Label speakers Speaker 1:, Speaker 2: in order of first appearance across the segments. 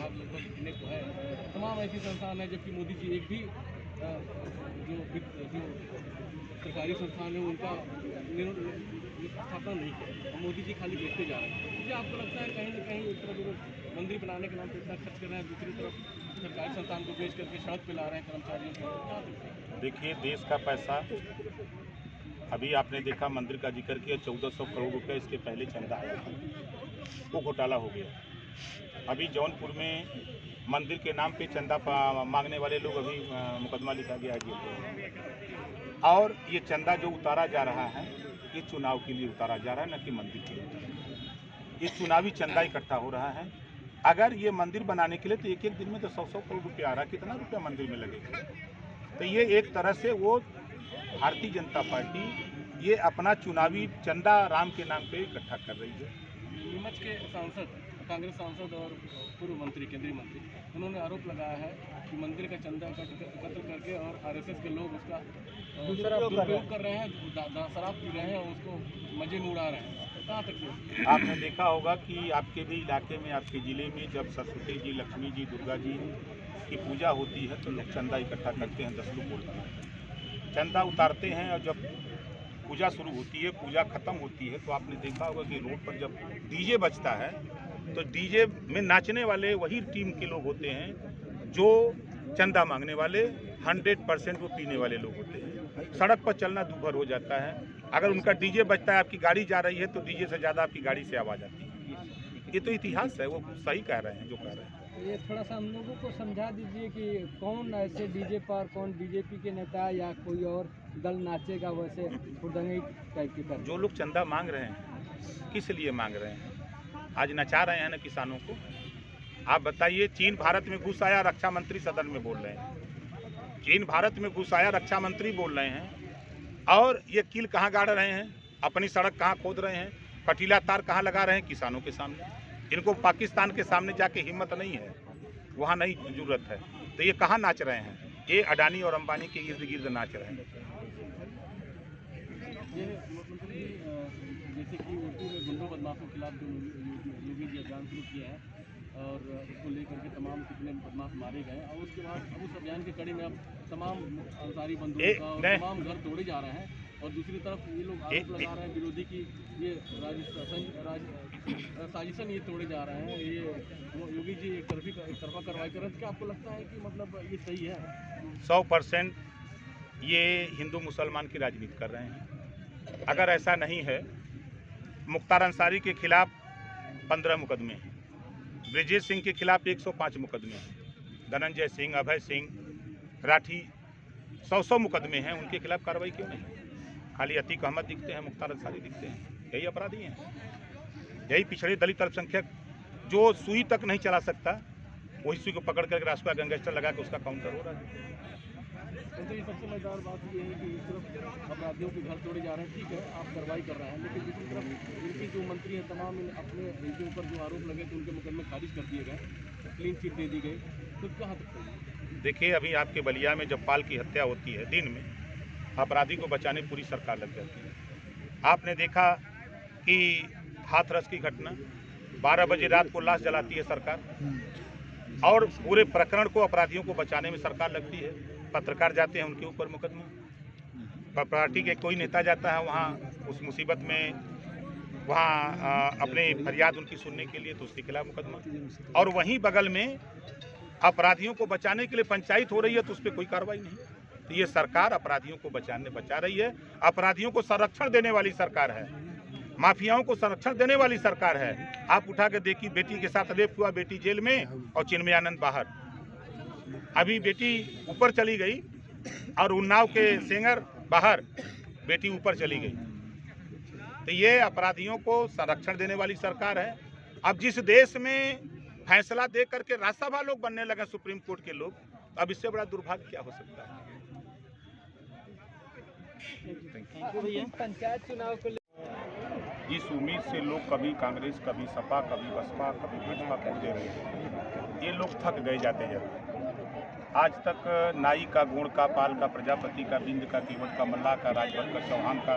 Speaker 1: विभाग लगभग कितने को है, तमाम ऐसी संस्थान है, जबकि मोदी जी एक भी जो सरकारी संस्थान है उनका स्थापना नहीं किया और मोदी जी खाली देखते जा रहे हैं। मुझे आपको लगता है कहीं ना कहीं एक तरफ मंदिर बनाने के नाम पर इतना खर्च कर रहे हैं, दूसरी तरफ सरकारी संस्थान को बेच करके सड़क पे ला रहे हैं कर्मचारियों को?
Speaker 2: देखिए, देश का पैसा, अभी आपने देखा मंदिर का जिक्र किया, 1400 करोड़ रुपए इसके पहले चंदा आया था, वो घोटाला हो गया। अभी जौनपुर में मंदिर के नाम पे चंदा मांगने वाले लोग, अभी मुकदमा लिखा गया है। और ये चंदा जो उतारा जा रहा है, ये चुनाव के लिए उतारा जा रहा है, न कि मंदिर के लिए। ये चुनावी चंदा इकट्ठा हो रहा है। अगर ये मंदिर बनाने के लिए तो एक एक दिन में तो 100-100 करोड़ रुपया आ रहा है, कितना रुपया मंदिर में लगेगा? तो ये एक तरह से वो भारतीय जनता पार्टी ये अपना चुनावी चंदा राम के नाम पे इकट्ठा कर रही है।
Speaker 1: नीमच के सांसद, कांग्रेस सांसद और पूर्व मंत्री, केंद्रीय मंत्री, उन्होंने आरोप लगाया है कि मंदिर का चंदा एकत्र करके और आरएसएस के लोग उसका दुरुपयोग कर रहे हैं, शराब पी रहे हैं और उसको मजे में उड़ा रहे हैं। कहाँ तक
Speaker 2: आपने देखा होगा कि आपके भी इलाके में, आपके ज़िले में जब सरस्वती जी, लक्ष्मी जी, दुर्गा जी की पूजा होती है तो लोग चंदा इकट्ठा करते हैं, 10 लोग बोलते हैं, चंदा उतारते हैं। और जब पूजा शुरू होती है, पूजा ख़त्म होती है, तो आपने देखा होगा कि रोड पर जब डीजे बजता है तो डीजे में नाचने वाले वही टीम के लोग होते हैं जो चंदा मांगने वाले 100% वो पीने वाले लोग होते हैं। सड़क पर चलना दूभर हो जाता है। अगर उनका डीजे बजता है, आपकी गाड़ी जा रही है तो डीजे से ज़्यादा आपकी गाड़ी से आवाज़ आती है। ये तो इतिहास है, वो सही कह रहे हैं जो कह रहे हैं।
Speaker 3: ये थोड़ा सा हम लोगों को समझा दीजिए कि कौन ऐसे डीजे पर, कौन बीजेपी के नेता या कोई और दल नाचेगा वैसे हुड़दंगी टाइप के?
Speaker 2: जो लोग चंदा मांग रहे हैं, किस लिए मांग रहे हैं? आज नचा रहे हैं ना किसानों को। आप बताइए, चीन भारत में घुस आया, रक्षा मंत्री सदन में बोल रहे हैं। चीन भारत में घुस आया, रक्षा मंत्री बोल रहे हैं, और ये कील कहाँ गाड़ रहे हैं, अपनी सड़क कहाँ खोद रहे हैं, कटीला तार कहाँ लगा रहे हैं? किसानों के सामने। इनको पाकिस्तान के सामने जाके हिम्मत नहीं है, वहाँ नहीं जरूरत है, तो ये कहाँ नाच रहे हैं? ये अडानी और अंबानी के इर्द गिर्द नाच रहे हैं।
Speaker 1: जैसे कि यूपी में गुंडों बदमाशों के खिलाफ जो योगी जी अभियान शुरू किया है और उसको लेकर के तमाम कितने बदमाश मारे गए, और उसके बाद अब उस अभियान की कड़ी में अब तमाम अंसारी बंदूकों का और तमाम घर तोड़े जा रहे हैं, और दूसरी तरफ ये लोग आरोप लगा रहे हैं विरोधी की ये साजिशन ये तोड़े जा रहे हैं। ये योगी जी एक तरफा कार्रवाई कर रहे हैं। क्या आपको लगता है कि मतलब ये सही है?
Speaker 2: 100% ये हिंदू मुसलमान की राजनीति कर रहे हैं। अगर ऐसा नहीं है, मुख्तार अंसारी के खिलाफ 15 मुकदमे हैं, ब्रिजेश सिंह के खिलाफ 105 मुकदमे हैं, धनंजय सिंह, अभय सिंह, राठी 100 मुकदमे हैं, उनके खिलाफ कार्रवाई क्यों नहीं? खाली अतीक अहमद दिखते हैं, मुख्तार अंसारी दिखते हैं, यही अपराधी हैं। यही पिछड़े दलित अल्पसंख्यक जो सुई तक नहीं चला सकता, वही सुई को पकड़ करके रास्ता गैंगस्टर लगा के उसका काउंटर हो रहा है।
Speaker 1: तो ये सबसे मजेदार बात ये है कि इस तरफ अपराधियों के घर तोड़े जा रहे हैं, ठीक है, आप कार्रवाई कर रहे हैं, लेकिन दूसरी तरफ इनके जो मंत्री हैं तमाम इनके ऊपर जो आरोप लगे थे उनके मुकदमे खारिज कर दिए गए, क्लीन चिट दे दी गई, तो कहाँ तक? देखिए,
Speaker 2: अभी आपके बलिया में जब पाल की हत्या होती है, दिन में अपराधी को बचाने पूरी सरकार लग जाती है। आपने देखा कि हाथरस की घटना, 12 बजे रात को लाश जलाती है सरकार, और पूरे प्रकरण को अपराधियों को बचाने में सरकार लगती है। पत्रकार जाते हैं, उनके ऊपर मुकदमा। पार्टी के कोई नेता जाता है वहाँ उस मुसीबत में, वहाँ अपने फरियाद उनकी सुनने के लिए, तो उसके खिलाफ मुकदमा। और वहीं बगल में अपराधियों को बचाने के लिए पंचायत हो रही है, तो उस पर कोई कार्रवाई नहीं। तो ये सरकार अपराधियों को बचा रही है, अपराधियों को संरक्षण देने वाली सरकार है, माफियाओं को संरक्षण देने वाली सरकार है। आप उठा के देखिए, बेटी के साथ रेप हुआ, बेटी जेल में और चिन्मयानंद बाहर। अभी बेटी ऊपर चली गई और उन्नाव के सेंगर बाहर, बेटी ऊपर चली गई। तो ये अपराधियों को संरक्षण देने वाली सरकार है। अब जिस देश में फैसला दे करके राज्यसभा लोग बनने लगे, सुप्रीम कोर्ट के लोग, अब इससे बड़ा दुर्भाग्य क्या हो सकता है?
Speaker 3: पंचायत चुनाव को
Speaker 2: जिस उम्मीद से लोग कभी कांग्रेस, कभी सपा, कभी बसपा, कभी भाजपा को दे रहे थे, ये लोग थक गए जाते जाते। आज तक नाई का, गोड़ का, पाल का, प्रजापति का, बिंद का, केवट का, मल्लाह का, राजभर का, चौहान का,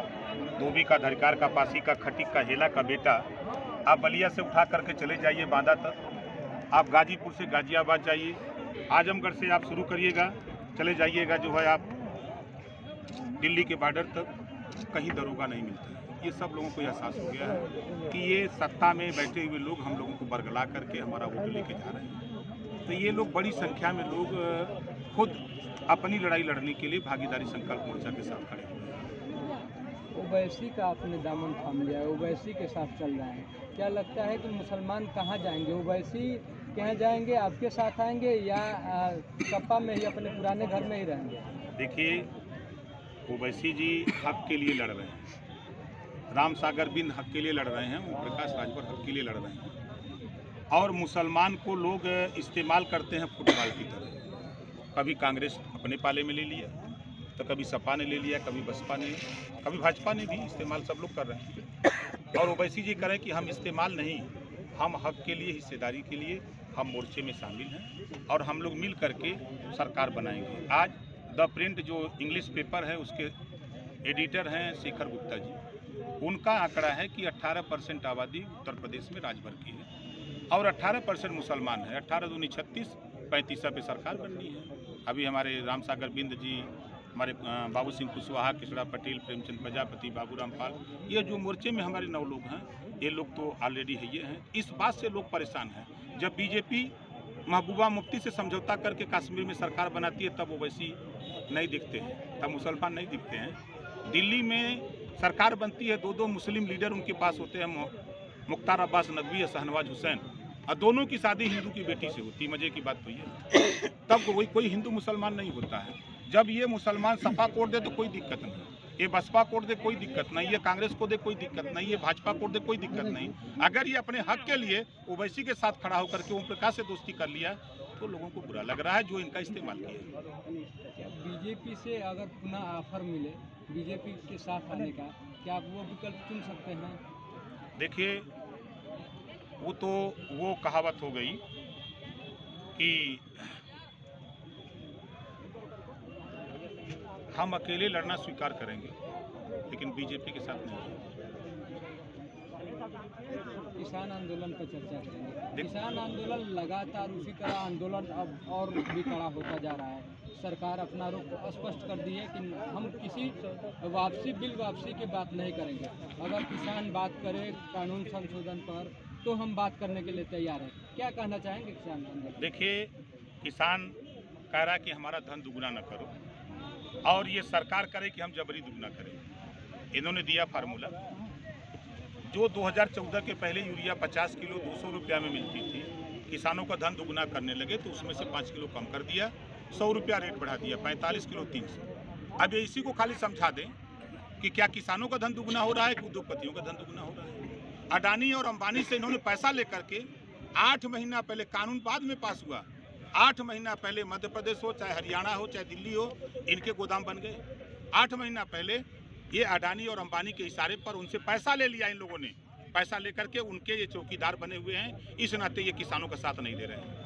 Speaker 2: धोबी का, धरकार का, पासी का, खटिक का, हेला का बेटा आप बलिया से उठा करके चले जाइए बांदा तक, आप गाजीपुर से गाजियाबाद जाइए, आजमगढ़ से आप शुरू करिएगा, चले जाइएगा जो है आप दिल्ली के बॉर्डर तक, कहीं दरोगा नहीं मिलता है। ये सब लोगों को एहसास हो गया है कि ये सत्ता में बैठे हुए लोग हम लोगों को बरगला करके हमारा वोट लेके जा रहे हैं। तो ये लोग बड़ी संख्या में लोग खुद अपनी लड़ाई लड़ने के लिए भागीदारी संकल्प मोर्चा के साथ खड़े हुए हैं।
Speaker 3: ओवैसी का आपने दामन थाम लिया है, ओवैसी के साथ चल रहे हैं। क्या लगता है कि मुसलमान कहाँ जाएंगे? ओवैसी के यहाँ जाएंगे, आपके साथ आएंगे, या सपा में ही अपने पुराने घर में ही रहेंगे?
Speaker 2: देखिए, ओवैसी जी हक के लिए लड़ रहे हैं, राम सागर बिंद हक के लिए लड़ रहे हैं, ओम प्रकाश राजभर हक के लिए लड़ रहे हैं। और मुसलमान को लोग इस्तेमाल करते हैं फुटबॉल की तरह। कभी कांग्रेस अपने पाले में ले लिया, तो कभी सपा ने ले लिया, कभी बसपा ने, कभी भाजपा ने भी इस्तेमाल सब लोग कर रहे हैं। और ओवैसी जी करें कि हम इस्तेमाल नहीं, हम हक के लिए, हिस्सेदारी के लिए हम मोर्चे में शामिल हैं और हम लोग मिल करके सरकार बनाएंगे। आज द प्रिंट जो इंग्लिश पेपर है उसके एडिटर हैं शेखर गुप्ता जी, उनका आंकड़ा है कि 18% आबादी उत्तर प्रदेश में राजभर की है और 18% मुसलमान है। 18 दूनी 36, 35 पे सरकार बननी है। अभी हमारे राम सागर बिंद जी, हमारे बाबू सिंह कुशवाहा, किशोरा पटेल, प्रेमचंद प्रजापति, बाबूराम पाल, ये जो मोर्चे में हमारे 9 लोग हैं, ये लोग तो ऑलरेडी है ये हैं। इस बात से लोग परेशान हैं, जब बीजेपी महबूबा मुफ्ती से समझौता करके कश्मीर में सरकार बनाती है तब ओवैसी नहीं दिखते हैं, तब मुसलमान नहीं दिखते हैं। दिल्ली में सरकार बनती है, 2 मुस्लिम लीडर उनके पास होते हैं, मुख्तार अब्बास नकवी या शहनवाज हुसैन, और दोनों की शादी हिंदू की बेटी से होती है। मजे की बात तो ये, तब कोई हिंदू मुसलमान नहीं होता है। जब ये मुसलमान सपा कोड दे तो कोई दिक्कत नहीं, ये बसपा कोड दे कोई दिक्कत नहीं, ये कांग्रेस को दे कोई दिक्कत नहीं, ये भाजपा कोड दे कोई दिक्कत नहीं। अगर ये अपने हक के लिए ओवैसी के साथ खड़ा होकर के ओम प्रकाश से दोस्ती कर लिया तो लोगों को बुरा लग रहा है जो इनका इस्तेमाल किया।
Speaker 3: बीजेपी से अगर पुनः ऑफर मिले बीजेपी के साथ आने का, क्या आप वो विकल्प चुन सकते हैं?
Speaker 2: देखिए, वो कहावत हो गई कि हम अकेले लड़ना स्वीकार करेंगे लेकिन बीजेपी के साथ नहीं।
Speaker 3: किसान आंदोलन पर चर्चा करेंगे। किसान आंदोलन लगातार उसी तरह आंदोलन अब और भी कड़ा होता जा रहा है। सरकार अपना रुख स्पष्ट कर दी है कि हम किसी बिल वापसी की बात नहीं करेंगे। अगर किसान बात करे कानून संशोधन पर तो हम बात करने के लिए तैयार हैं। क्या कहना चाहेंगे किसान आंदोलन?
Speaker 2: देखिए, किसान कह रहा है कि हमारा धन दुगना न करो, और ये सरकार करे कि हम जबरी दुगना करें। इन्होंने दिया फार्मूला, जो 2014 के पहले यूरिया 50 किलो 200 रुपया में मिलती थी, किसानों का धन दुगना करने लगे तो उसमें से 5 किलो कम कर दिया, 100 रुपया रेट बढ़ा दिया, 45 किलो 300। अब ये इसी को खाली समझा दें कि क्या किसानों का धन दुगना हो रहा है कि उद्योगपतियों का धन दुगना हो रहा है। अडानी और अंबानी से इन्होंने पैसा लेकर के 8 महीना पहले, कानून बाद में पास हुआ, 8 महीना पहले मध्य प्रदेश हो, चाहे हरियाणा हो, चाहे दिल्ली हो, इनके गोदाम बन गए। 8 महीना पहले ये अडानी और अंबानी के इशारे पर उनसे पैसा ले लिया इन लोगों ने। पैसा लेकर के उनके ये चौकीदार बने हुए हैं, इस नाते ये किसानों का साथ नहीं दे रहे हैं।